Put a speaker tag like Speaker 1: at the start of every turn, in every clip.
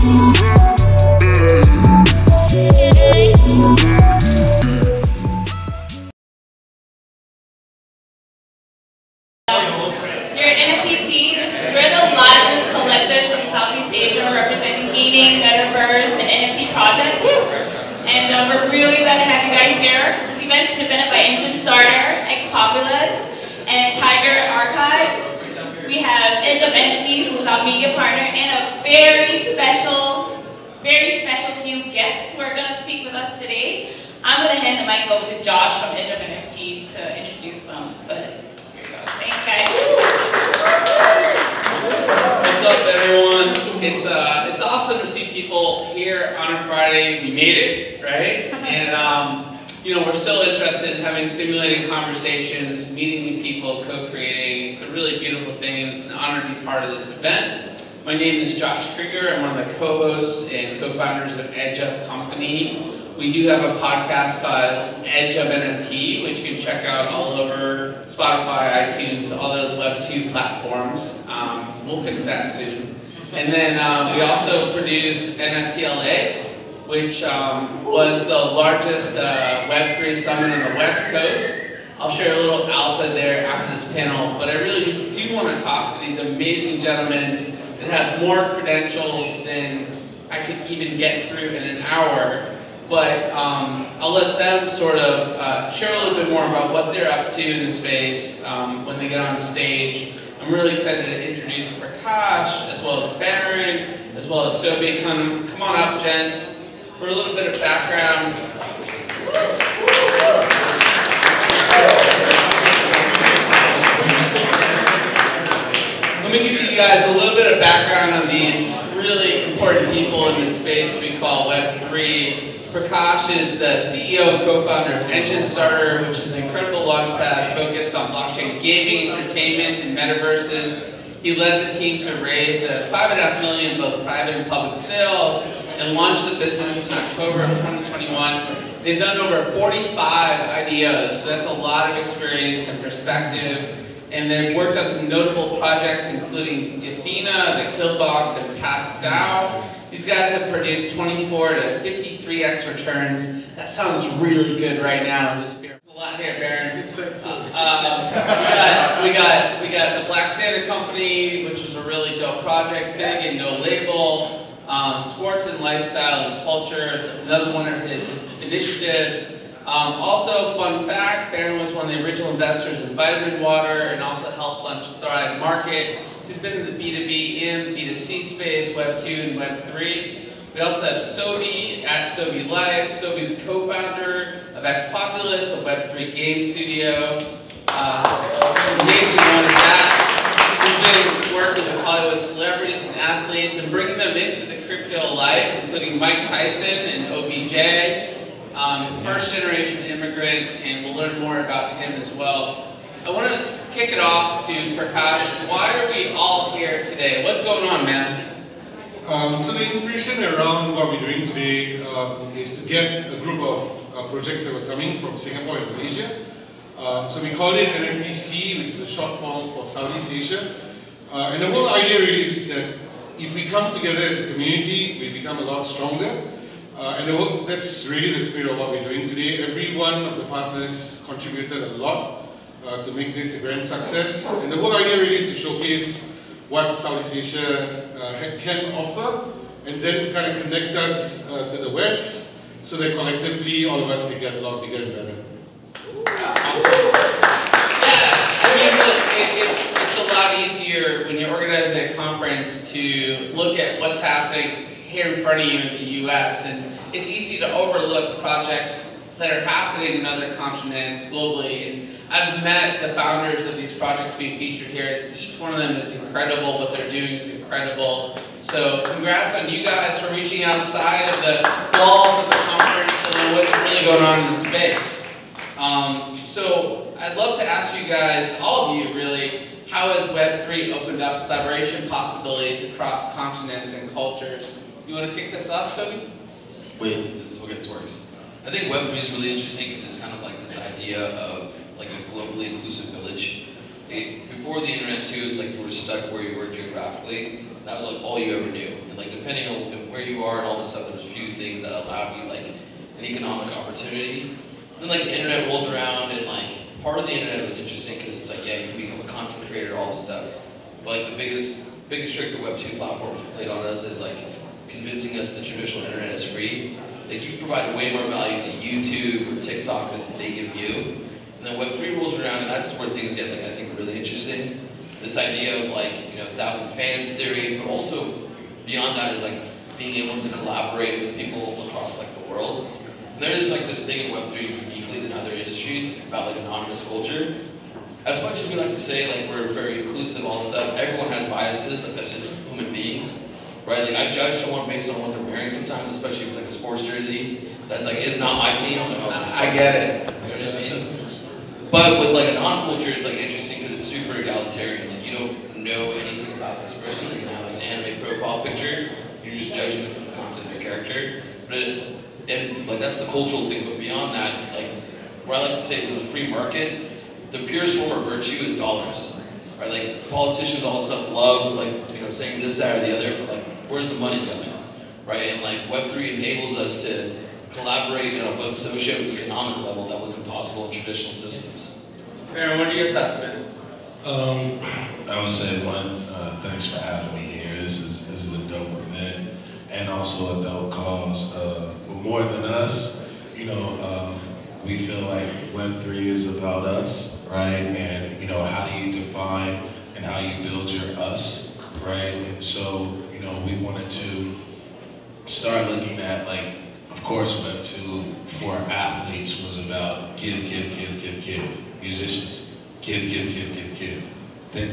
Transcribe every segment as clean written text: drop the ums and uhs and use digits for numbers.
Speaker 1: Here at NFT SEA, we're the largest collective from Southeast Asia representing gaming, metaverse, and NFT projects. And we're really glad to have you guys here. This event is presented by Enjinstarter, Ex-Populus, and Kriger Archives. We have Edge of NFT, who's our media partner, and a very special few guests who are going to speak with us today. I'm going to hand the mic over to Josh from Edge of NFT to introduce them. But thanks, guys.
Speaker 2: What's up, everyone? It's awesome to see people here on a Friday. We made it, right? And you know, we're still interested in having stimulating conversations, meeting new people, co-creating. It's a really beautiful thing. It's an honor to be part of this event. My name is Josh Kriger. I'm one of the co-hosts and co-founders of Edge Up Company. We do have a podcast called Edge of NFT, which you can check out all over Spotify, iTunes, all those Web2 platforms. We'll fix that soon. And then we also produce NFT which was the largest Web3 summit on the West Coast. I'll share a little alpha there after this panel, but I really do want to talk to these amazing gentlemen that have more credentials than I could even get through in an hour. But I'll let them sort of share a little bit more about what they're up to in the space when they get on stage. I'm really excited to introduce Prakash, as well as Baron, as well as Soby. Come on up, gents. For a little bit of background. Let me give you guys a little bit of background on these really important people in the space we call Web3. Prakash is the CEO and co-founder of Enjinstarter, which is an incredible launchpad focused on blockchain gaming, entertainment, and metaverses. He led the team to raise $5.5 million in both private and public sales and launched the business in October of 2021. They've done over 45 IDOs, so that's a lot of experience and perspective. And they've worked on some notable projects, including Defina, the Killbox, and Path DAO. These guys have produced 24 to 53x returns. That sounds really good right now in this beer. A lot here, Baron.
Speaker 3: Just take two.
Speaker 2: We got the Black Santa Company, which was a really dope project, big and no label. Sports and lifestyle and culture is another one of his initiatives. Also, fun fact, Baron was one of the original investors in Vitamin Water and also helped launch Thrive Market. He's been in the B2B and the B2C space, Web2 and Web3. We also have Soby at Soby Life. Soby's a co-founder of Ex-Populus, a Web3 game studio. Amazing one at that. He's been working with Hollywood celebrities and athletes and bringing them into the crypto life, including Mike Tyson and OBJ. First generation immigrant, and we'll learn more about him as well. I want to kick it off to Prakash. Why are we all here today? What's going on, man?
Speaker 3: So the inspiration around what we're doing today is to get a group of projects that were coming from Singapore and Malaysia. So we called it NFT SEA, which is a short form for Southeast Asia. And the whole idea really is that if we come together as a community, we become a lot stronger. And that's really the spirit of what we're doing today. Every one of the partners contributed a lot to make this a grand success. And the whole idea really is to showcase what Southeast Asia can offer, and then to kind of connect us to the West, so that collectively all of us can get a lot bigger and better.
Speaker 2: It's a lot easier when you're organizing a conference to look at what's happening here in front of you in the US, and it's easy to overlook projects that are happening in other continents globally. And I've met the founders of these projects being featured here. Each one of them is incredible. What they're doing is incredible. So congrats on you guys for reaching outside of the walls of the conference and know what's really going on in the space. So I'd love to ask you guys, all of you really, how has Web3 opened up collaboration possibilities across continents and cultures? You want to kick this off, Soby?
Speaker 4: Wait, this is what gets worse. I think Web3 is really interesting because it's kind of like this idea of like a globally inclusive village. Before the internet too, it's like you were stuck where you were geographically. That was like all you ever knew. And like depending on where are and all this stuff, there's few things that allow you like an economic opportunity. Then like the internet rolls around, and like part of the internet was interesting because it's like, yeah, you can become a content creator, all this stuff. But like the biggest trick the Web 2 platforms have played on us is like convincing us the traditional internet is free. Like you provide way more value to YouTube or TikTok than they give you. And then Web 3 rolls around, and that's where things get, like, I think, really interesting. This idea of, like, 1,000 fans theory, but also beyond that is, like, being able to collaborate with people across, like, the world. And there is, like, this thing in Web 3 uniquely than other industries about, like, anonymous culture. As much as we like to say, like, we're very inclusive, all this stuff, everyone has biases, like, that's just human beings, right? Like, I judge someone based on what they're wearing sometimes, especially if it's, like, a sports jersey. That's, like, it's not my team. I'm like, oh,
Speaker 2: I get it.
Speaker 4: You know what I mean? But with like a non-culture, it's like interesting because it's super egalitarian. Like you don't know anything about this person. You can have like an anime profile picture. You're just judging them from the content of their character. But if like that's the cultural thing. But beyond that, like what I like to say is in the free market, the purest form of virtue is dollars. Right? Like politicians, all this stuff love like saying this side or the other. But like where's the money going? Right? And like Web3 enables us to collaborate on both socio-economic level that was impossible in traditional systems.
Speaker 2: Aaron, what are your thoughts, man?
Speaker 5: I would say one, thanks for having me here. This is a dope event and also a dope cause. But more than us, we feel like Web3 is about us, right? And how do you define and how you build your us, right? And so we wanted to start looking at like. Of course, Web 2 for athletes was about give. Musicians, give. Then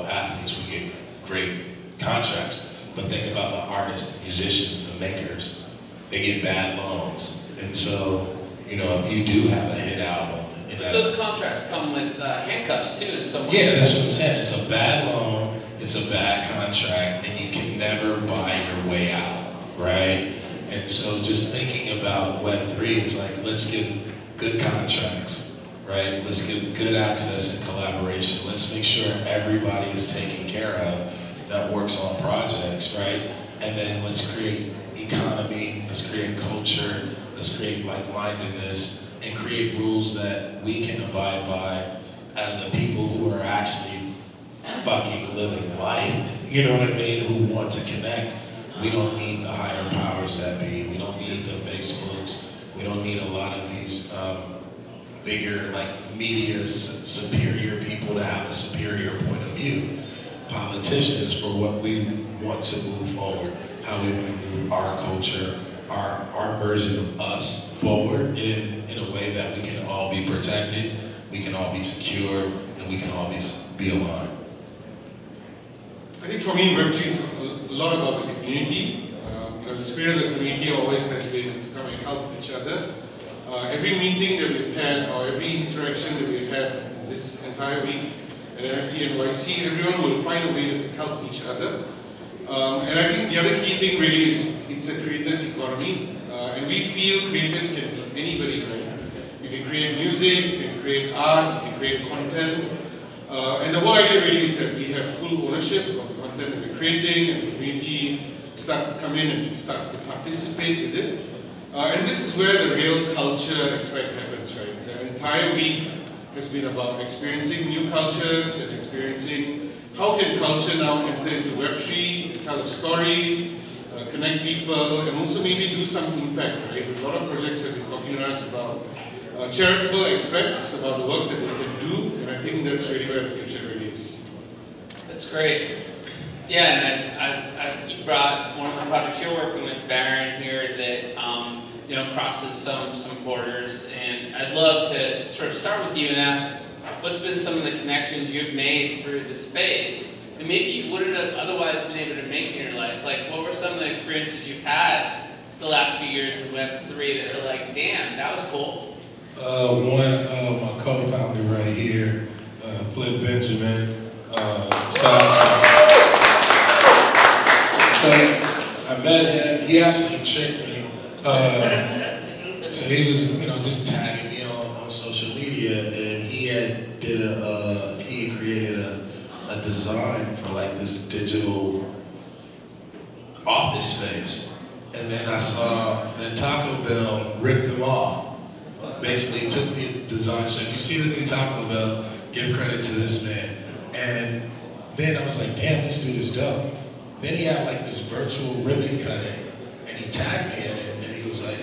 Speaker 5: athletes would get great contracts. But think about the artists, the musicians, the makers. They get bad loans. And so, if you do have a hit album.
Speaker 2: Those contracts come with handcuffs too in some way.
Speaker 5: Yeah, that's what I'm saying. It's a bad loan, it's a bad contract, and you can never buy your way out, right? And so just thinking about Web3, it's like, let's give good contracts, right? Let's give good access and collaboration. Let's make sure everybody is taken care of that works on projects, right? And then let's create economy, let's create culture, let's create like-mindedness, and create rules that we can abide by as the people who are actually fucking living life, you know what I mean, who want to connect. We don't need the higher powers that be. We don't need the Facebooks. We don't need a lot of these bigger, like, media superior people to have a superior point of view. Politicians for what we want to move forward, how we want to move our culture, our version of us forward in a way that we can all be protected, we can all be secure, and we can all be aligned.
Speaker 3: I think for me, Web3 is a lot about the community. The spirit of the community always has been to come and help each other. Every meeting that we've had, or every interaction that we've had this entire week at NFT NYC, everyone will find a way to help each other. And I think the other key thing really is it's a creators economy. And we feel creators can be anybody, right? You can create music, you can create art, you can create content. And the whole idea really is that we have full ownership of the content that we're creating, and the community starts to come in and starts to participate with it. And this is where the real culture aspect happens, right? The entire week has been about experiencing new cultures and experiencing how can culture now enter into Web3, tell a story, connect people, and also maybe do some impact, right? A lot of projects have been talking to us about charitable aspects, about the work that they can do, and I think that's really where the future really is.
Speaker 2: That's great. Yeah, and you brought one of the projects you're working with, Baron, here that crosses some borders, and I'd love to sort of start with you and ask, what's been some of the connections you've made through the space, and maybe you wouldn't have otherwise been able to make in your life? Like, what were some of the experiences you've had the last few years in Web3 that are like, damn, that was cool?
Speaker 5: My co-founder right here, Flip Benjamin. So I met him. He actually tricked me. So he was, just tagging me on social media, and he created a design for like this digital office space, and then I saw that Taco Bell ripped them off. Basically took the design. So if you see the new Taco Bell, give credit to this man. And then I was like, damn, this dude is dope. Then he had like this virtual ribbon cutting, and he tagged me in it, and he was like,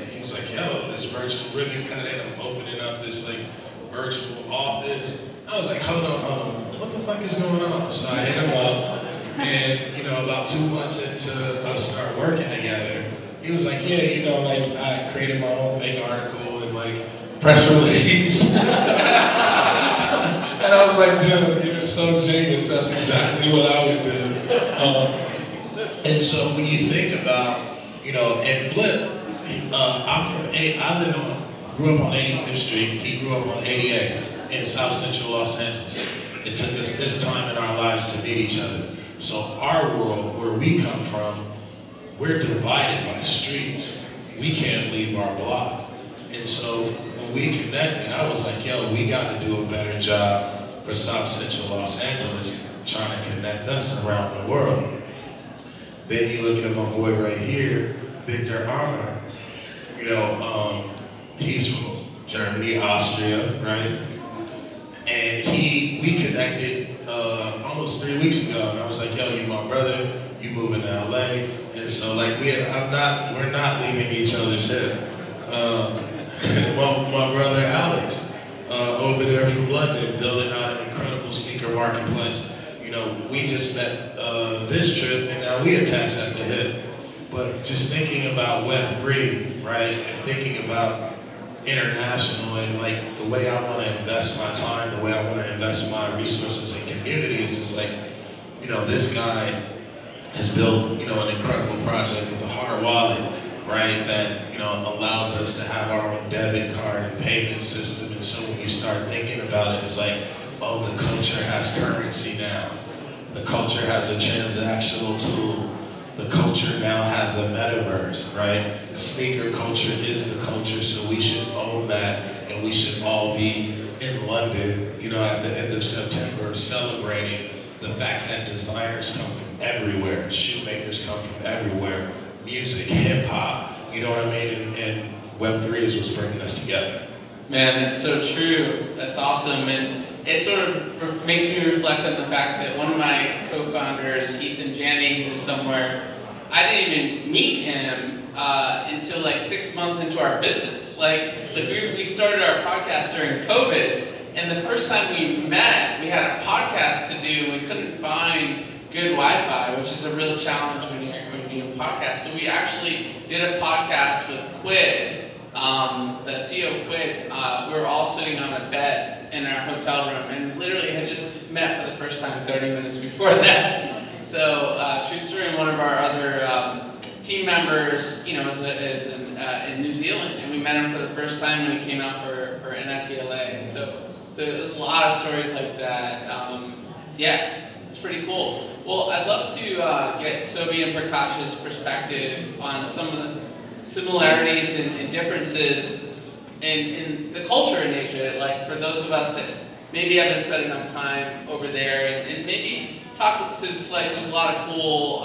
Speaker 5: yo, this virtual ribbon cutting, I'm opening up this like virtual office. I was like, hold on, what the fuck is going on? So I hit him up, and you know, about 2 months into us start working together, he was like, yeah, you know, like I created my own fake article and like press release. And I was like, dude, you're so genius. That's exactly what I would do. And so when you think about, you know, and Flip, grew up on 85th Street. He grew up on 88 in South Central Los Angeles. It took us this time in our lives to meet each other. So our world, where we come from, we're divided by streets. We can't leave our block. And so when we connected, I was like, yo, we got to do a better job for South Central Los Angeles, trying to connect us around the world. Then you look at my boy right here, Victor Armer. You know, he's from Germany, Austria, right? And we connected almost 3 weeks ago, and I was like, yo, you my brother, you moving to LA. And so like we're not leaving each other's head. My brother Alex, over there from London, building out an incredible sneaker marketplace. You know, we just met this trip, and now we attach at the hip. But just thinking about Web3, right, and thinking about international and like the way I want to invest my time, the way I want to invest my resources and community is just like, you know, this guy has built, you know, an incredible project with a hard wallet, right, that, you know, allows us to have our own debit card and payment system. And so when you start thinking about it, it's like, oh, the culture has currency now. The culture has a transactional tool. The culture now has a metaverse, right? Sneaker culture is the culture, so we should own that, and we should all be in London, you know, at the end of September, celebrating the fact that designers come from everywhere, shoemakers come from everywhere, music, hip hop, you know what I mean? And Web3 is what's bringing us together.
Speaker 2: Man, that's so true. That's awesome. And it sort of makes me reflect on the fact that one of my co-founders, Ethan Janney, who's somewhere, I didn't even meet him until like 6 months into our business. Like we started our podcast during COVID, and the first time we met, we had a podcast to do, and we couldn't find good Wi-Fi, which is a real challenge when you're doing podcasts. So we actually did a podcast with Quid, the CEO of Quid. We were all sitting on a bed in our hotel room and literally had just met for the first time 30 minutes before that. So true story, one of our other team members, you know, is in New Zealand, and we met him for the first time when he came out for NFT LA. So there's a lot of stories like that. Yeah, it's pretty cool. Well, I'd love to get Soby and Prakash's perspective on some of the similarities and differences in the culture in Asia, like for those of us that maybe haven't spent enough time over there, and maybe talk, since like there's a lot of cool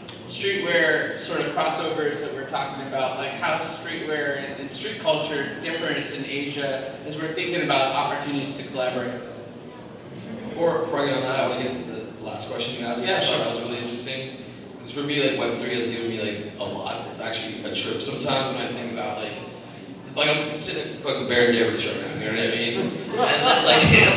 Speaker 2: streetwear sort of crossovers that we're talking about, like how streetwear and street culture differs in Asia as we're thinking about opportunities to collaborate.
Speaker 4: Before I get on that, I want to get into the last question you asked.
Speaker 2: Yeah, sure.
Speaker 4: That was really interesting. Because for me, like Web3 has given me like a lot. It's actually a trip sometimes when I think about like I'm sitting next to fucking Baron David right now, you know what I mean? And that's like, you know what I'm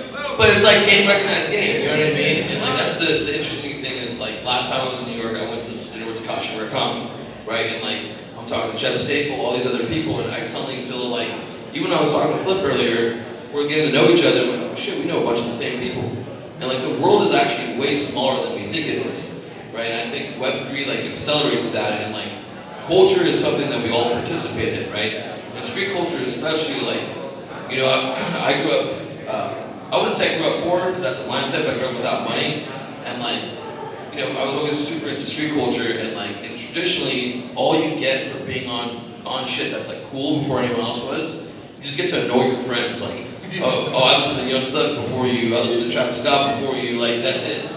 Speaker 4: saying? But it's like game recognized game, you know what I mean? And like that's the interesting thing is like last time I was in New York, I went to dinner with Takashi Murakami, right? And like I'm talking to Jeff Staple, all these other people, and I suddenly feel like, even when I was talking to Flip earlier, we're getting to know each other, and we're like, oh shit, we know a bunch of the same people. And like the world is actually way smaller than we think it is, right? And I think Web3 like accelerates that, and like culture is something that we all participate in, right? And street culture is especially like, you know, I grew up, I wouldn't say I grew up poor, because that's a mindset, but I grew up without money. And like, you know, I was always super into street culture, and like, and traditionally, all you get for being on shit that's like cool before anyone else was, you just get to annoy your friends, like, oh, I listened to Young Thug before you, I listened to Travis Scott before you, like, that's it.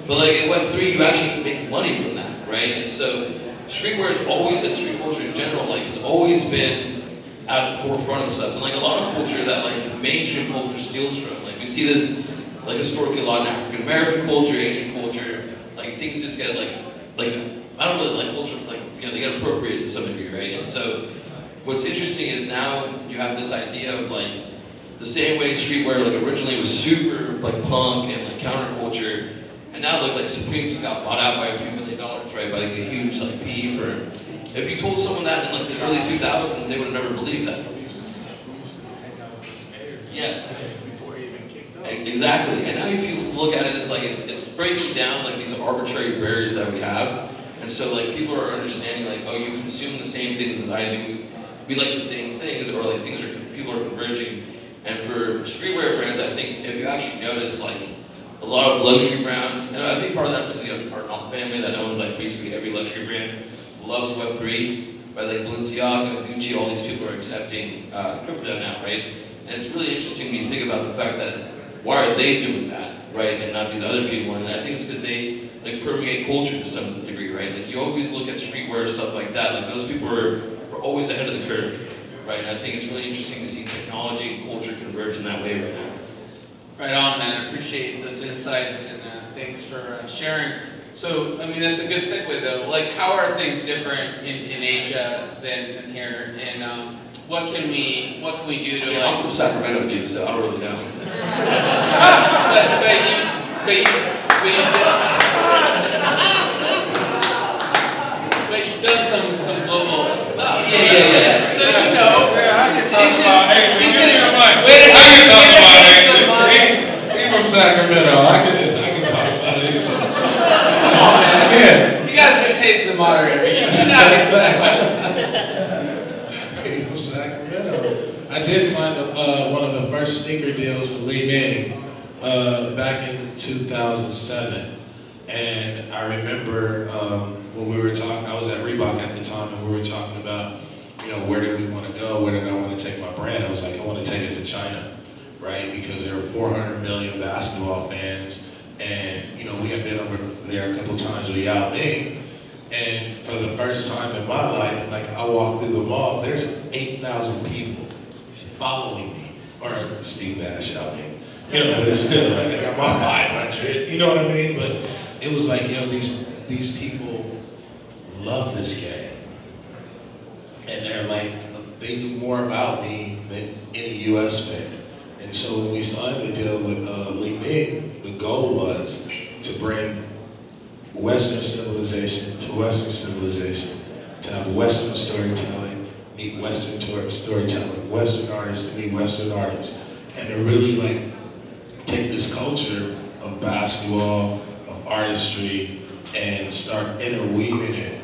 Speaker 4: But like in Web3, you actually make money from that, right? And so streetwear is always, and street culture in general, like has always been at the forefront of stuff. And like a lot of culture that like mainstream culture steals from. Like we see this like historically a lot in African American culture, Asian culture, like things just get like I don't know, like culture, like, you know, they get appropriated to some degree, right? And so what's interesting is now you have this idea of like the same way streetwear like originally was super like punk and like counterculture, and now look like Supreme's got bought out by a few $1 million, right? By like a huge like PE firm. If you told someone that in like the early 2000s, they would have never believed that. Yeah. Exactly. And now if you look at it, it's like it's breaking down like these arbitrary barriers that we have. And so like people are understanding like, oh, you consume the same things as I do. We like the same things, or like people are converging. And for streetwear brands, I think if you actually notice like a lot of luxury brands, and I think part of that's because, you know, our family that owns like basically every luxury brand loves Web3, right? Like Balenciaga, Gucci, all these people are accepting crypto now, right? And it's really interesting when you think about the fact that why are they doing that, right? And not these other people. And I think it's because they like permeate culture to some degree, right? Like you always look at streetwear, stuff like that. Like those people are always ahead of the curve, right? And I think it's really interesting to see technology and culture converge in that way right now.
Speaker 2: Right on, man. I appreciate those insights, and thanks for sharing. So, I mean, that's a good segue though. Like, how are things different in Asia than here? And what can we do to
Speaker 4: I'm from Sacramento, dude, so I don't really know.
Speaker 2: but you've done some global stuff.
Speaker 4: Yeah.
Speaker 2: So you know,
Speaker 3: I can talk about anything. He's from Sacramento. I can talk about it. Come on, man. Yeah.
Speaker 2: You guys just taste the moderator. You should not get that question.
Speaker 5: He's from Sacramento. I did sign one of the first sneaker deals with Li Ning back in 2007. And I remember when we were talking, I was at Reebok at the time, and we were talking about, you know, where do we want to go? Where did I want to take my brand? I was like, I want to take it to China, right? Because there are 400 million basketball fans, and you know, we had been over there a couple times with Yao Ming, and for the first time in my life, like I walked through the mall, there's 8,000 people following me, or Steve Nash, Yao Ming, you know, but it's still like I got my 500, you know what I mean? But it was like, you know, these people love this game. And they're like, they knew more about me than any US fan. And so when we signed the deal with Li Ning, the goal was to bring Western civilization to Western civilization, to have Western storytelling meet Western storytelling, Western artists to meet Western artists, and to really like take this culture of basketball, of artistry, and start interweaving it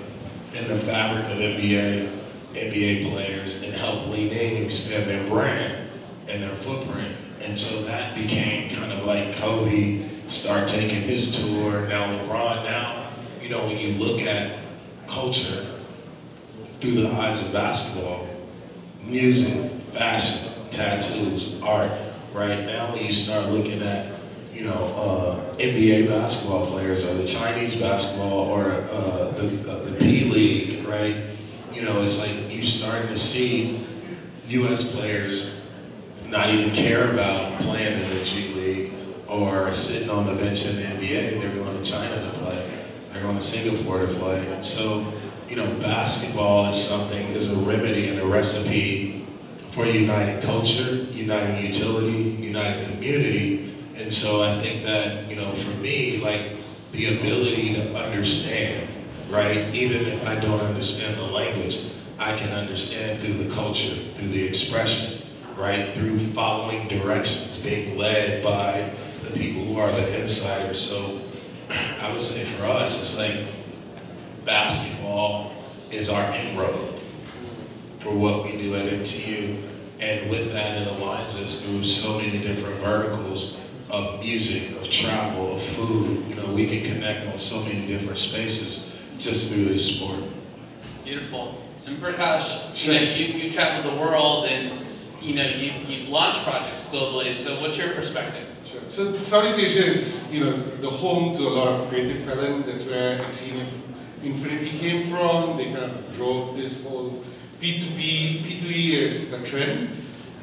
Speaker 5: in the fabric of NBA players, and help Li Ning expand their brand and their footprint. And so that became kind of like Kobe start taking his tour, now LeBron. Now, you know, when you look at culture through the eyes of basketball, music, fashion, tattoos, art, right? Now when you start looking at, you know, NBA basketball players, or the Chinese basketball, or the P League, right? You know, it's like you starting to see U.S. players not even care about playing in the G League or sitting on the bench in the NBA. They're going to China to play. They're going to Singapore to play. And so, you know, basketball is a remedy and a recipe for uniting culture, uniting utility, uniting community. And so I think that, you know, for me, like the ability to understand, right? Even if I don't understand the language, I can understand through the culture, through the expression, right? Through following directions, being led by the people who are the insiders. So I would say for us, it's like basketball is our inroad for what we do at MTU. And with that, it aligns us through so many different verticals of music, of travel, of food. You know, we can connect on so many different spaces just through this sport.
Speaker 2: Beautiful. And Prakash, you know, you've traveled the world, and you know, you've launched projects globally. So what's your perspective?
Speaker 3: Sure. So Southeast Asia is, the home to a lot of creative talent. That's where Axie Infinity came from. They kind of drove this whole P2E as a trend.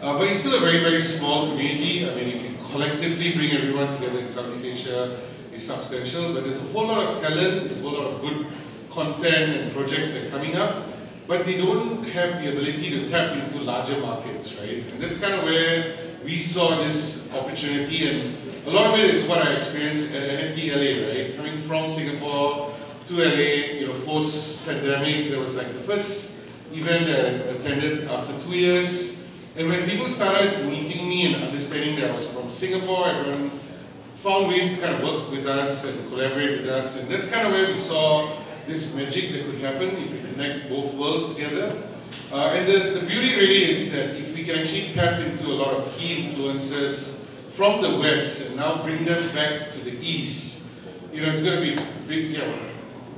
Speaker 3: But it's still a very, very small community. I mean, if you collectively bring everyone together in Southeast Asia, it's substantial. But there's a whole lot of talent, there's a whole lot of good content and projects that are coming up. But they don't have the ability to tap into larger markets, right? And that's kind of where we saw this opportunity. And a lot of it is what I experienced at NFT LA, right? Coming from Singapore to LA, post-pandemic, there was like the first event that I attended after 2 years. And when people started meeting me and understanding that I was from Singapore, everyone found ways to kind of work with us and collaborate with us. And that's kind of where we saw this magic that could happen if we connect both worlds together. And the beauty really is that if we can actually tap into a lot of key influences from the West and now bring them back to the East, it's going to be big,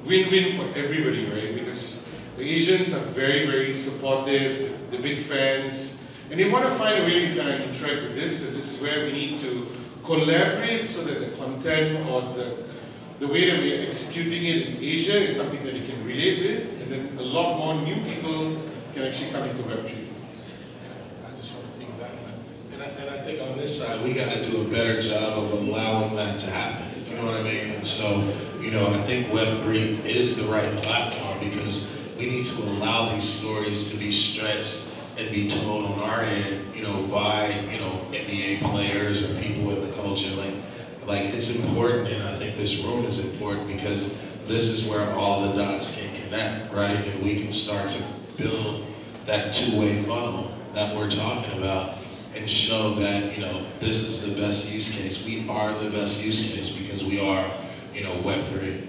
Speaker 3: win-win for everybody, right? Because the Asians are very, very supportive, they're big fans. And they want to find a way to kind of interact with this, and this is where we need to collaborate so that the content or the way that we are executing it in Asia is something that they can relate with, and then a lot more new people can actually come into Web3.
Speaker 5: I just want to piggyback, and I think on this side we got to do a better job of allowing that to happen. You know what I mean? And so, I think Web3 is the right platform because we need to allow these stories to be stretched and be told on our end, by, NBA players or people in the culture. Like it's important, and I think this room is important because this is where all the dots can connect, right? And we can start to build that two-way funnel that we're talking about and show that, this is the best use case. We are the best use case because we are, Web3.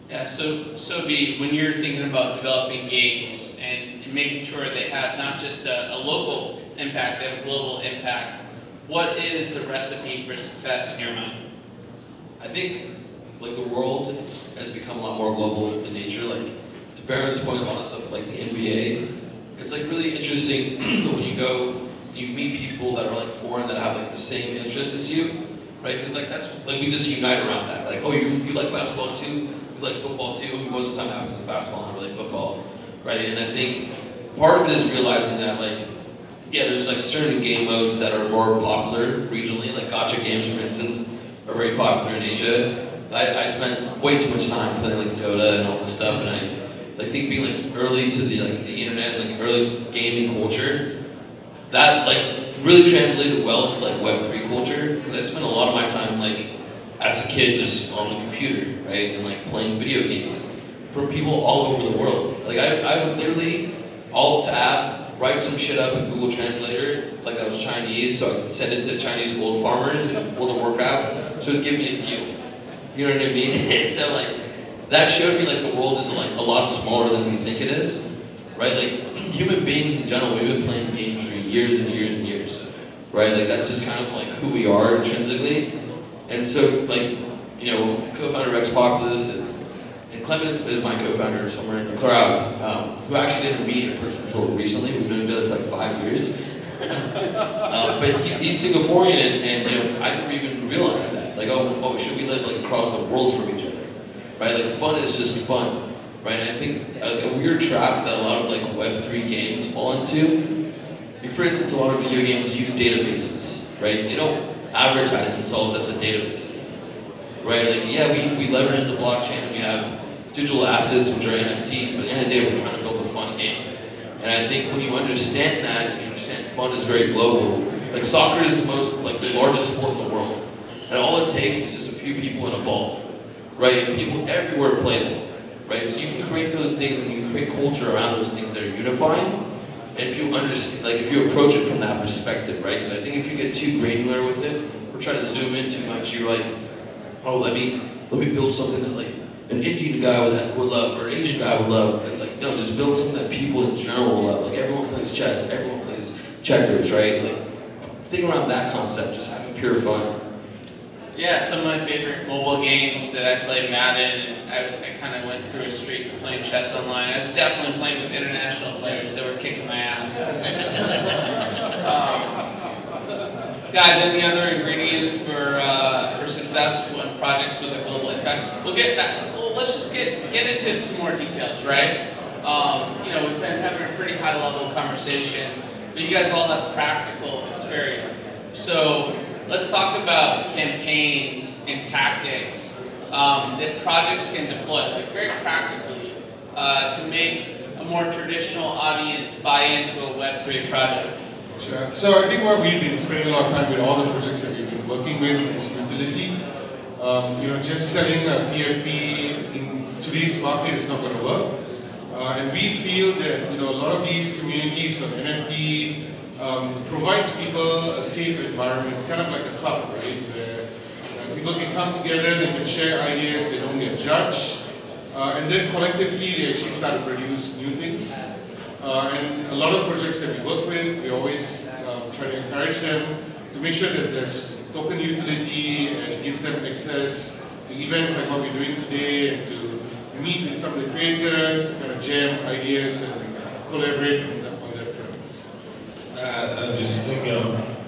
Speaker 2: Yeah, so Soby, when you're thinking about developing games and making sure they have not just a local impact, they have a global impact, what is the recipe for success in your mind?
Speaker 4: I think the world has become a lot more global in nature. To Baron's point, a lot of stuff like the NBA, it's really interesting when you meet people that are foreign that have the same interests as you, right? Because that's we just unite around that. Oh, you like basketball too? You like football too? I mean, most of the time it happens in basketball, not really football, right? And I think part of it is realizing that there's certain game modes that are more popular regionally, gacha games, for instance, are very popular in Asia. I spent way too much time playing Dota and all this stuff, and I think being early to the internet and early gaming culture, that really translated well into Web3 culture, because I spent a lot of my time as a kid just on the computer, right, and playing video games for people all over the world. I would literally alt-tab, write some shit up in Google Translator, that was Chinese, so I could send it to Chinese gold farmers in World of Warcraft, so it would give me a view. You know what I mean? And so that showed me the world is a lot smaller than we think it is, right? Human beings in general, we've been playing games for years and years and years, right? That's just kind of who we are intrinsically. And so co-founder of Ex-Populus, and Clement is my co-founder somewhere in the crowd, who actually didn't meet in person until recently. We've known each other for 5 years. But he's Singaporean, and I didn't even realize that. Should we live across the world from each other, right? Fun is just fun, right? And I think a weird trap that a lot of Web3 games fall into. For instance, a lot of video games use databases, right? They don't advertise themselves as a database, right? We leverage the blockchain and we have digital assets, which are NFTs, but at the end of the day, we're trying to build a fun game. And I think when you understand that, you understand fun is very global. Soccer is the largest sport in the world. And all it takes is just a few people in a ball, right? And people everywhere play them, right? So you can create those things and you can create culture around those things that are unifying. And if you understand, if you approach it from that perspective, right? Because I think if you get too granular with it, or try to zoom in too much, you're oh, let me build something that an Indian guy would love, or an Asian guy would love. It's no, just build something that people in general will love. Everyone plays chess, everyone plays checkers, right? Think around that concept, just having pure fun.
Speaker 2: Yeah, some of my favorite mobile games that I played Madden, and I kind of went through a streak of playing chess online. I was definitely playing with international players that were kicking my ass. Guys, any other ingredients for success when projects with a global impact? We'll get back. Well, let's just get into some more details, right? You know, we've been having a pretty high-level conversation, but you guys all have practical experience. So let's talk about campaigns and tactics that projects can deploy, like very practically, to make a more traditional audience buy into a Web3 project.
Speaker 3: Sure. So I think what we've been spending a lot of time with all the projects that we've been working with is utility. You know, just selling a PFP in today's market is not going to work. And we feel that, you know, a lot of these communities on NFT provides people a safe environment. It's kind of like a club, right? Where people can come together, they can share ideas, they don't get judged. And then collectively, they actually start to produce new things. And a lot of projects that we work with, we always try to encourage them to make sure that there's token utility and it gives them access to events like what we're doing today and to meet with some of the creators, to kind of jam ideas and collaborate on that front.
Speaker 5: I just think,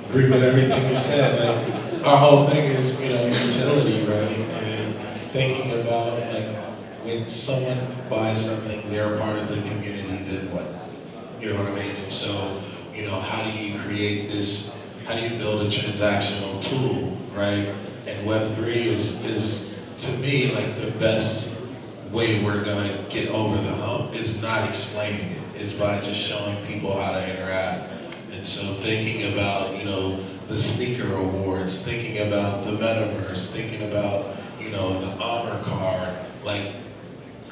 Speaker 5: agree with everything you said. Like, our whole thing is, you know, utility, right? And thinking about, like, when someone buys something, they're a part of the community, then what? You know what I mean? And so, you know, how do you create this, how do you build a transactional tool, right? And Web3 is to me, like, the best way we're gonna get over the hump is not explaining it, is by just showing people how to interact. And so thinking about, you know, the sneaker awards, thinking about the metaverse, thinking about, you know, the honor card, like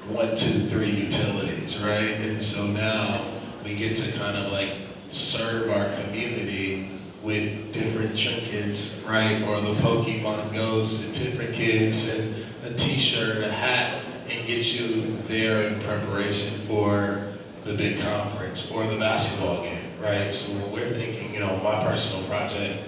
Speaker 5: 1, 2, 3 utilities, right? And so now we get to kind of like serve our community with different trinkets, right? Or the Pokemon goes to different kids and a t-shirt, a hat, and get you there in preparation for the big conference or the basketball game, right? So when we're thinking, you know, my personal project,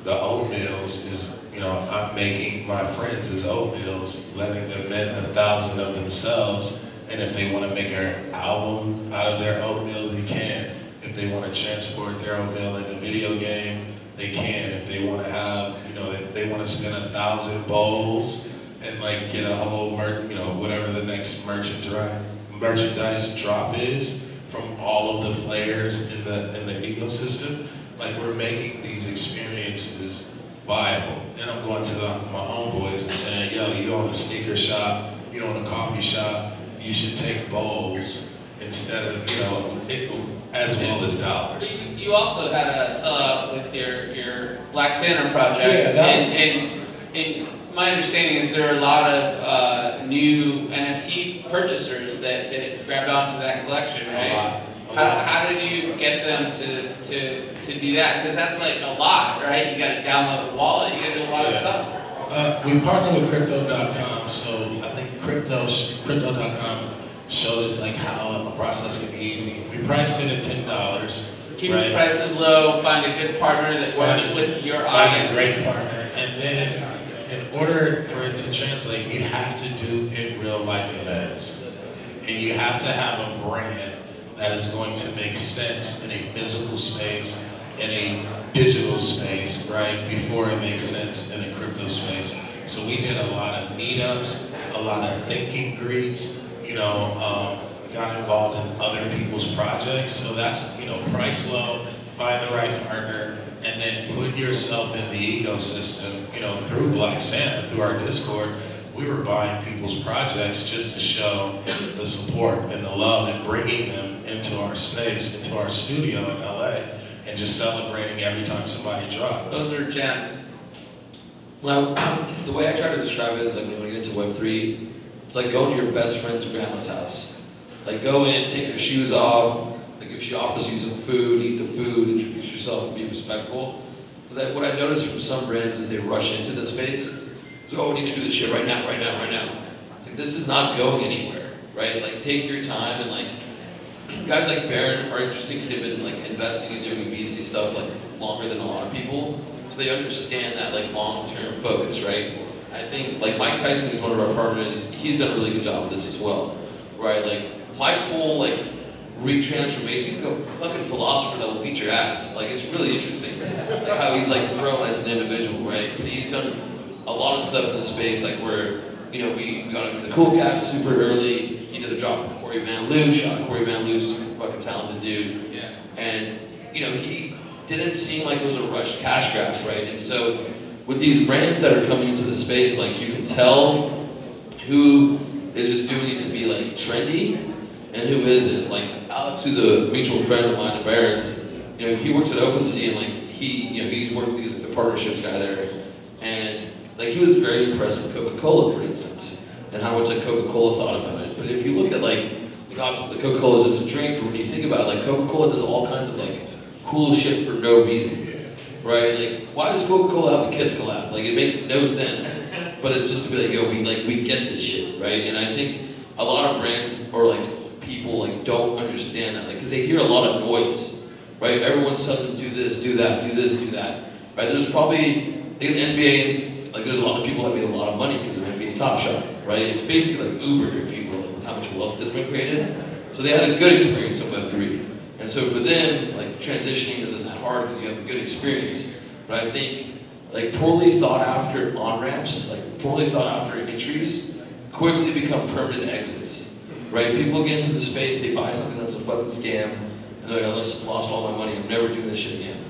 Speaker 5: the oatmeals is, you know, I'm making my friends as oatmeals, letting them mint 1,000 of themselves, and if they want to make an album out of their oatmeal, they can. If they want to transport their oatmeal in a video game, they can. If they want to have, you know, if they want to spend 1,000 bowls and like get a whole, you know, whatever the next merchandise drop is from all of the players in the ecosystem, like we're making these experiences viable. And I'm going to my homeboys and saying, yo, you own a sneaker shop, you own a coffee shop, you should take bowls instead of, you know, as well as dollars.
Speaker 2: You also had a sellout with your Black Santa project.
Speaker 5: Yeah,
Speaker 2: and my understanding is there are a lot of new NFT purchasers that grabbed onto that collection, right? How did you get them to do that? Because that's like a lot, right? You got to download the wallet, you got to do a lot of stuff.
Speaker 5: We partner with Crypto.com, so I think Crypto.com showed us like how a process can be easy. We priced it at $10.
Speaker 2: Keep the prices low, find a good partner that works with your audience.
Speaker 5: Find a great partner, and then in order for it to translate, you have to do in real life events. And you have to have a brand that is going to make sense in a physical space, in a digital space, right? Before it makes sense in a crypto space. So we did a lot of meetups, a lot of thinking greets, you know, got involved in other people's projects. So that's, you know, price low, find the right partner, and then put yourself in the ecosystem, you know, through Black Santa, through our Discord. We were buying people's projects just to show the support and the love and bringing them into our space, into our studio in LA, and just celebrating every time somebody dropped.
Speaker 2: Those are gems.
Speaker 4: The way I try to describe it is like when you get into Web3, it's like going to your best friend's grandma's house. Like go in, take your shoes off, like if she offers you some food, eat the food, introduce yourself and be respectful. Because what I've noticed from some brands is they rush into the space. So, oh, we need to do this shit right now, right now, right now. It's like, this is not going anywhere, right? Like, take your time and like, guys like Baron are interesting because they've been like investing in doing VC stuff like longer than a lot of people. So they understand that like long-term focus, right? I think like Mike Tyson, who's one of our partners, he's done a really good job with this as well, right? Like Mike's whole like retransformation. He's got fucking philosopher level feature acts. Like, it's really interesting, like how he's like grown as an individual, right? But he's done a lot of stuff in the space, like where, you know, we got into Cool Cat super early. He did a drop with Corey Van Loo, shot Corey Van Loo, super fucking talented dude. Yeah. And, you know, he didn't seem like it was a rushed cash grab, right? And so with these brands that are coming into the space, like, you can tell who is just doing it to be like trendy and who isn't. Like Alex, who's a mutual friend of mine at Barron's, you know, he works at OpenSea, and like he's like the partnerships guy there, and like he was very impressed with Coca-Cola, for instance, and how much like Coca-Cola thought about it. But if you look at like obviously the Coca-Cola is just a drink, but when you think about it, like Coca-Cola does all kinds of like cool shit for no reason, right? Like, why does Coca-Cola have a Kiss collab? Like, it makes no sense. But it's just to be like, yo, we get this shit, right? And I think a lot of brands or like people like don't understand that, like, because they hear a lot of noise, right? Everyone's telling them do this, do that, do this, do that, right? There's probably in the NBA, like, there's a lot of people that made a lot of money because of NBA Top Shot, right? It's basically like Uber, if you will, like, with how much wealth has been created. So they had a good experience in Web3, and so for them, like, transitioning isn't that hard because you have a good experience. But I think, like, poorly thought after on-ramps, like poorly thought after entries, quickly become permanent exits, right? People get into the space, they buy something that's a fucking scam, and they're like, I just lost all my money, I'm never doing this shit again,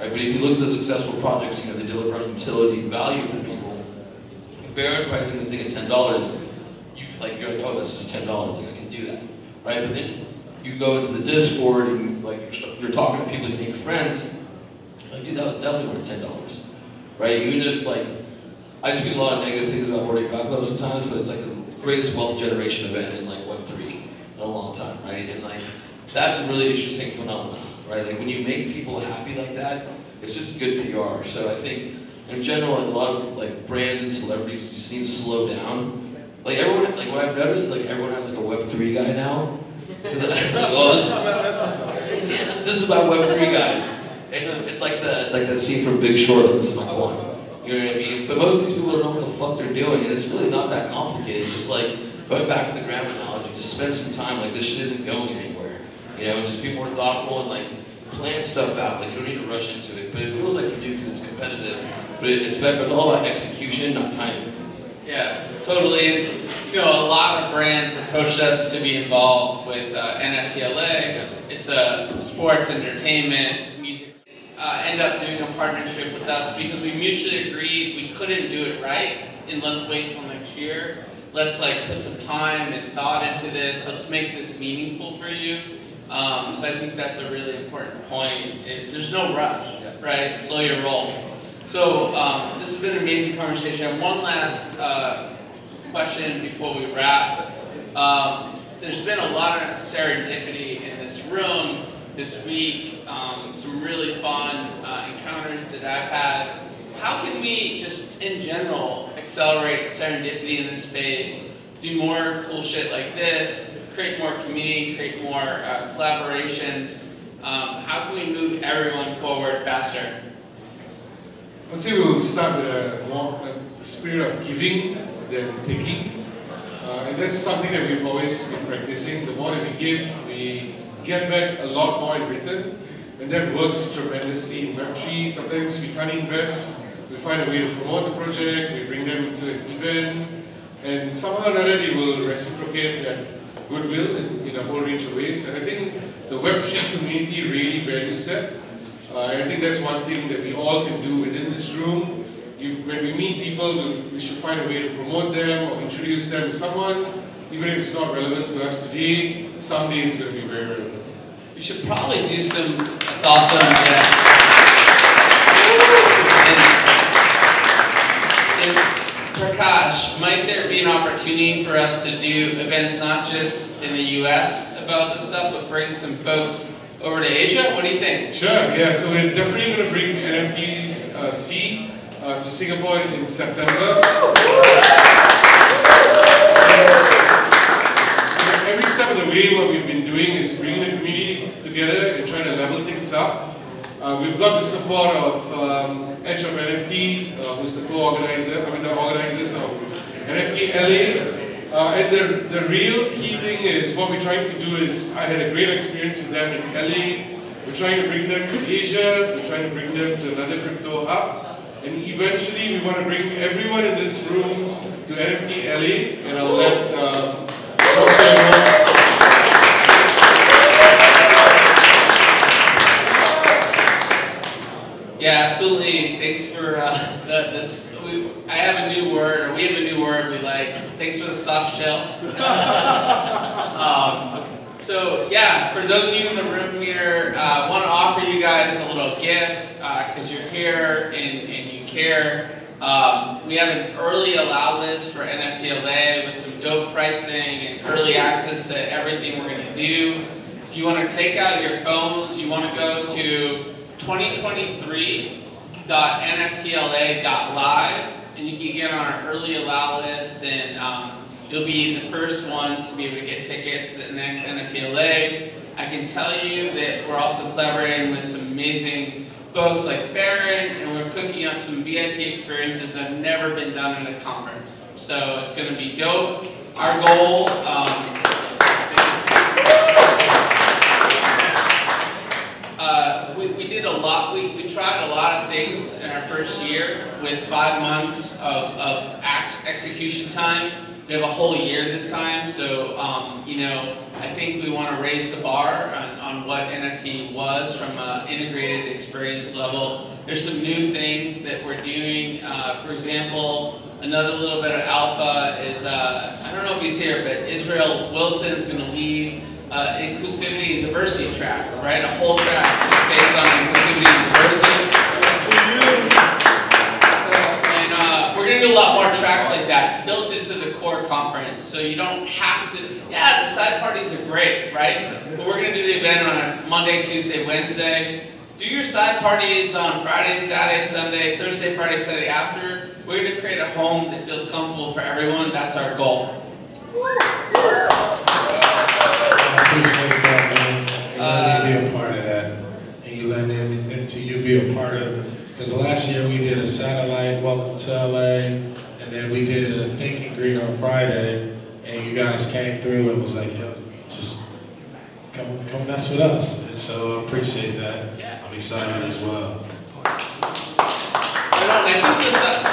Speaker 4: right? But if you look at the successful projects, you know, they deliver on utility and value for people. Barron pricing this thing at $10, you're like, oh, this is $10, like, I can do that, right? But then you go into the Discord and like you're talking to people and make friends, like, dude, that was definitely worth $10. Right? Even if, like, I speak a lot of negative things about Bored Ape Yacht Club sometimes, but it's like the greatest wealth generation event in like Web3 in a long time, right? And like, that's a really interesting phenomenon, right? Like, when you make people happy like that, it's just good PR. So I think, in general, like, a lot of like brands and celebrities just need to slow down. Like, everyone, like, what I've noticed is like everyone has like a Web3 guy now. Oh, this is my Web3 guy. It's like that scene from Big Short, like, this is my one. You know what I mean? But most of these people don't know what the fuck they're doing, and it's really not that complicated. Just like, going back to the grab analogy, just spend some time, like, this shit isn't going anywhere. You know, and just be more thoughtful and like, plan stuff out. Like, you don't need to rush into it. But it feels like you do because it's competitive. But it's better, it's all about execution, not timing.
Speaker 2: Yeah, totally. You know, a lot of brands approached us to be involved with NFT LA. It's a sports, entertainment, music. End up doing a partnership with us because we mutually agreed we couldn't do it right, and let's wait till next year. Let's like put some time and thought into this. Let's make this meaningful for you. So I think that's a really important point. Is there's no rush, right? Slow your roll. So this has been an amazing conversation. I have one last question before we wrap. There's been a lot of serendipity in this room this week. Some really fun encounters that I've had. How can we just, in general, accelerate serendipity in this space, do more cool shit like this, create more community, create more collaborations? How can we move everyone forward faster?
Speaker 3: I'd say we'll start with a spirit of giving than taking. And that's something that we've always been practicing. The more that we give, we get back a lot more in return. And that works tremendously in Web3. Sometimes we can't invest, we find a way to promote the project, we bring them into an event, and somehow or another they will reciprocate that goodwill in a whole range of ways. And I think the Web3 community really values that. And I think that's one thing that we all can do within this room. When we meet people, we should find a way to promote them or introduce them to someone. Even if it's not relevant to us today, someday it's going to be very relevant.
Speaker 2: We should probably do some, that's awesome, yeah. And Prakash, might there be an opportunity for us to do events not just in the US about this stuff, but bring some folks over to Asia? What do you think?
Speaker 3: Sure, yeah, so we're definitely going to bring NFTs SEA to Singapore in September. Every step of the way, what we've been doing is bringing the community together and trying to level things up. We've got the support of Edge of NFT, who's the co-organizer, the organizers of NFT LA. And the real key thing thing is, what we're trying to do is, I had a great experience with them in LA. We're trying to bring them to Asia. We're trying to bring them to another crypto hub. And eventually, we want to bring everyone in this room to NFT LA. And I'll let Soby know.
Speaker 2: Yeah, absolutely. Thanks for this. I have a new word, or we have a new word we like. Thanks for the soft shell. So yeah, for those of you in the room here, I want to offer you guys a little gift because you're here and you care. We have an early allow list for NFT LA with some dope pricing and early access to everything we're going to do. If you want to take out your phones, you want to go to 2023.nftla.live, and you can get on our early allow list, and you'll be the first ones to be able to get tickets to the next NFT LA. I can tell you that we're also collaborating with some amazing folks like Baron, and we're cooking up some VIP experiences that have never been done at a conference. So it's going to be dope. Our goal, we did a lot. We tried a lot of things in our first year with 5 months of execution time. We have a whole year this time, so you know, I think we want to raise the bar on what NFT was from an integrated experience level. There's some new things that we're doing. For example, another little bit of alpha is, I don't know if he's here, but Israel Wilson's going to lead inclusivity and diversity track, right? A whole track based on inclusivity and diversity. And we're going to do a lot more tracks like that built into the core conference, so you don't have to, yeah, the side parties are great, right? But we're going to do the event on a Monday, Tuesday, Wednesday. Do your side parties on Friday, Saturday, Sunday, Thursday, Friday, Saturday after. We're going to create a home that feels comfortable for everyone. That's our goal.
Speaker 5: I appreciate that, man. And you let me be a part of that. And you let them to you be a part of it. Because last year we did a satellite welcome to LA, and then we did a think and greet on Friday, and you guys came through and was like, yo, just come mess with us. And so I appreciate that. I'm excited as well.
Speaker 2: I think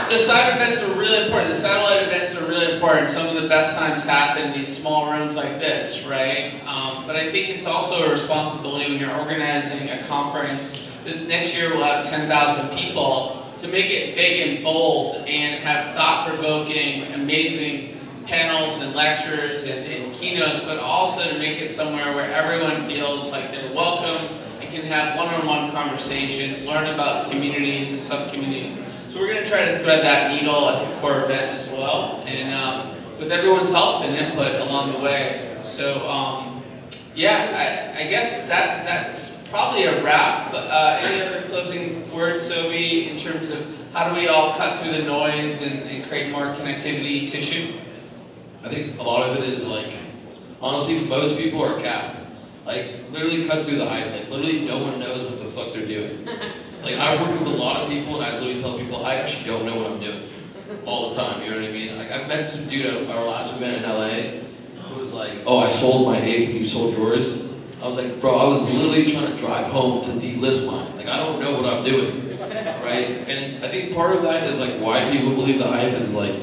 Speaker 2: the side events are really important. The satellite events are really important. Some of the best times happen in these small rooms like this, right? But I think it's also a responsibility when you're organizing a conference that next year we'll have 10,000 people to make it big and bold and have thought-provoking, amazing panels and lectures and keynotes, but also to make it somewhere where everyone feels like they're welcome and can have one-on-one conversations, learn about communities and sub-communities. So we're going to try to thread that needle at the core event as well, and with everyone's help and input along the way. So yeah, I guess that's probably a wrap. But any other closing words, Soby, in terms of how do we all cut through the noise and create more connectivity tissue?
Speaker 4: I think a lot of it is like, honestly, most people are capped. Like, literally cut through the hype. Like, literally no one knows what the fuck they're doing. Like, I've worked with a lot of people, and I literally tell people, I actually don't know what I'm doing all the time, you know what I mean? Like, I've met some dude at our last event in LA who was like, oh, I sold my ape and you sold yours. I was like, bro, I was literally trying to drive home to delist mine. Like, I don't know what I'm doing, right? And I think part of that is like why people believe the hype is like,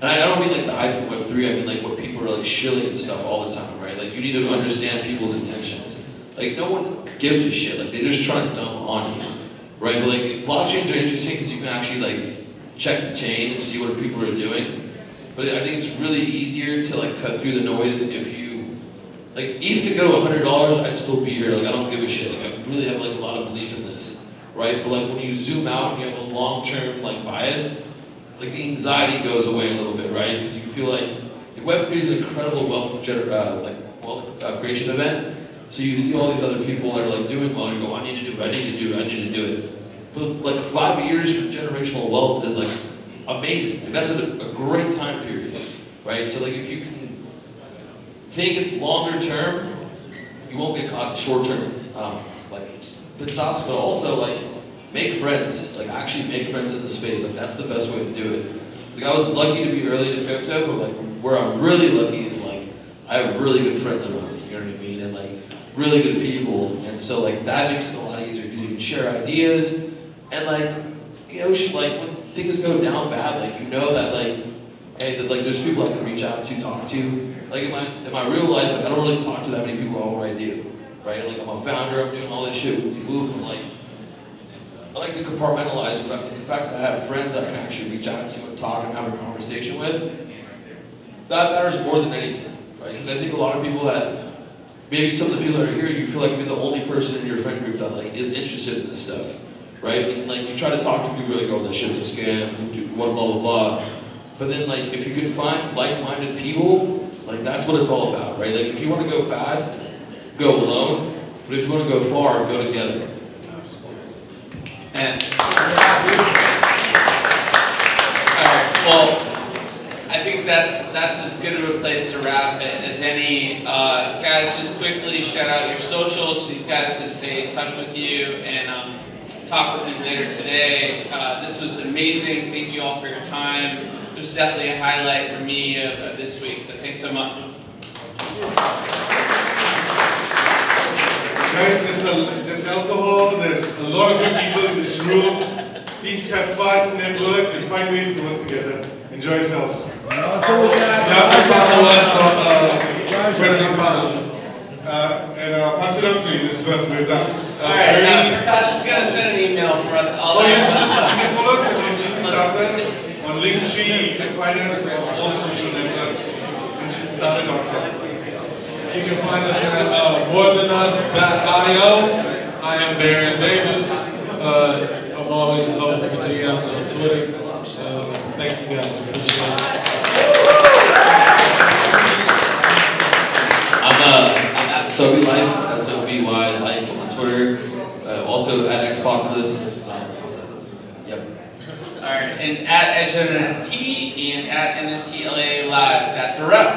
Speaker 4: and I don't mean like the hype of Web3, I mean like what people are like shilling and stuff all the time, right? Like, you need to understand people's intentions. Like, no one gives a shit. Like, they're just trying to dump on you, right? But like, blockchains are interesting because you can actually like check the chain and see what people are doing. But I think it's really easier to like cut through the noise if you, like, ETH could go to $100, I'd still be here. Like, I don't give a shit. Like, I really have like a lot of belief in this, right? But like, when you zoom out and you have a long-term like bias, like the anxiety goes away a little bit, right? Because you feel like Web3 is an incredible wealth creation event. So you see all these other people that are like doing well, and you go, I need to do it, I need to do it, I need to do it. But like 5 years for generational wealth is like amazing. Like, that's a great time period, right? So like, if you can take it longer term, you won't get caught short term like pit stops, but also like make friends. Like, actually make friends in the space. Like, that's the best way to do it. Like, I was lucky to be early to crypto, but like where I'm really lucky is like I I have really good friends around me, you know what I mean? And like really good people. And so like that makes it a lot easier because you can share ideas and like, you know, like when things go down bad, like you know that like, hey, that like there's people I can reach out to, talk to. Like in my real life, like I don't really talk to that many people about what I do, right? Like I'm a founder, I'm doing all this shit with people, and like I like to compartmentalize, but the fact that I have friends that I can actually reach out to and talk and have a conversation with, that matters more than anything, right? Because I think a lot of people that, maybe some of the people that are here, you feel like you're the only person in your friend group that like is interested in this stuff, right? And like you try to talk to people like, oh, this shit's a scam, what blah blah blah. But then like if you can find like-minded people, like that's what it's all about, right? Like if you want to go fast, go alone. But if you want to go far, go together.
Speaker 2: And alright, well, I think that's as good of a place to wrap it as any. Guys, just quickly shout out your socials so these guys can stay in touch with you and talk with you later today. This was amazing. Thank you all for your time. It was definitely a highlight for me of this week, so thanks so much.
Speaker 3: Guys, there's alcohol, there's a lot of good people in this room. Please have fun, network, and find ways to work together. Enjoy yourselves.
Speaker 5: Y'all can follow us on Twitter.
Speaker 3: And pass it on to Elizabeth with us.
Speaker 2: Alright, Prakash is going to send an email for all
Speaker 3: Oh
Speaker 2: the
Speaker 3: yes, you can follow us at Enjinstarter on Linktree. You can find us on all social networks. Enjinstarter.com.
Speaker 5: You can find us at morethanus.io. I am Baron Davis. I'm always open for DMs on Twitter. Thank you guys. Appreciate it.
Speaker 4: I'm at Soby Life, S-O-B-Y Life on Twitter. Also at Ex-Populus. Yep.
Speaker 2: Alright, and at Edge NFT and at NFT LA Live. That's a wrap.